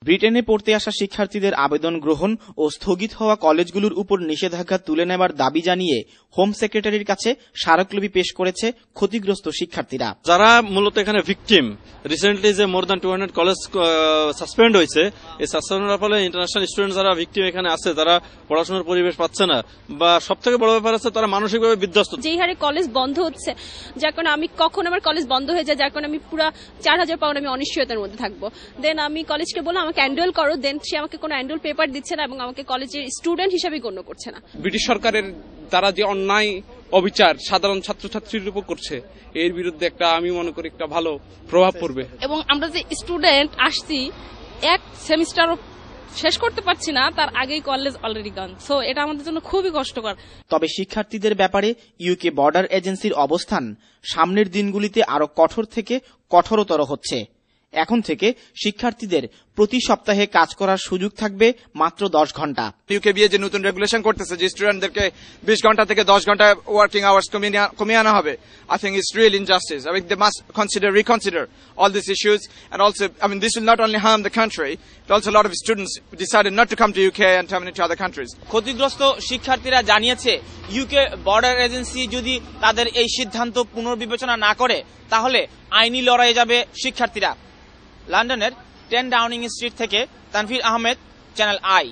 ব্রিটেনে পড়তে আসা শিক্ষার্থীদের আবেদন গ্রহণ ও স্থগিত হওয়া কলেজগুলোর উপর নিষেধাজ্ঞা তুলে নেবার দাবি জানিয়ে হোম সেক্রেটারির কাছে স্মারকলিপি পেশ করেছে ক্ষতিগ্রস্ত শিক্ষার্থীরা। যারা মূলত এখানে ভিকটিম, রিসেন্টলি যে মোর দ্যান 200 কলেজ সাসপেন্ড হয়েছে, এই সাসপেন্ডের ফলে ইন্টারন্যাশনাল স্টুডেন্ট যারা ভিকটিম এখানে আছে, তারা পড়াশোনার পরিবেশ পাচ্ছে না, বা সব থেকে বড় ব্যাপার আছে তারা মানসিকভাবে বিধ্বস্ত। যেই হারে কলেজ বন্ধ হচ্ছে, যার কারণে আমি কখন আমার কলেজ বন্ধ হয়ে যায়, যার কারণে আমি পুরো 4000 পাউন্ড আমি অনিশ্চয়তার মধ্যে থাকবো। দেন আমি কলেজকে বললাম আমাকে এনরোল করো, দেন সে আমাকে কোনো এনরোল পেপার দিচ্ছে না এবং আমাকে কলেজের স্টুডেন্ট হিসেবে গণ্য করছে না। ব্রিটিশ সরকারের দ্বারা যে অন্যায় অবিচার সাধারণ ছাত্রছাত্রীর উপর করছে, এর বিরুদ্ধে আমি মনে করি একটা ভালো প্রভাব পড়বে। এবং আমরা যে স্টুডেন্ট আসছি, এক সেমিস্টারও শেষ করতে পারছি না, তার আগেই কলেজ অলরেডি গান। সো এটা আমাদের জন্য খুবই কষ্টকর। তবে শিক্ষার্থীদের ব্যাপারে ইউকে বর্ডার এজেন্সির অবস্থান সামনের দিনগুলিতে আরো কঠোর থেকে কঠোরতর হচ্ছে। এখন থেকে শিক্ষার্থীদের প্রতি সপ্তাহে কাজ করার সুযোগ থাকবে মাত্র 10 ঘন্টা। ইউকেবিএ যে নতুন রেগুলেশন করতেছে যে স্টুডেন্টদেরকে 20 ঘন্টা থেকে 10 ঘন্টা ওয়ার্কিং আওয়ার্স কমিয়ে আনা হবে, I think it's real injustice. I mean, they must reconsider all these issues, and also, I mean, this will not only harm the country, but also a lot of students decided not to come to UK and come into other countries. ক্ষতিগ্রস্ত শিক্ষার্থীরা জানিয়েছে UK border agency যদি তাদের এই সিদ্ধান্ত পুনর্বিবেচনা না করে, তাহলে আইনি লড়াইয়ে যাবে শিক্ষার্থীরা। লন্ডনের 10 ডাউনিং স্ট্রিট থেকে তানভীর আহমেদ, চ্যানেল আই।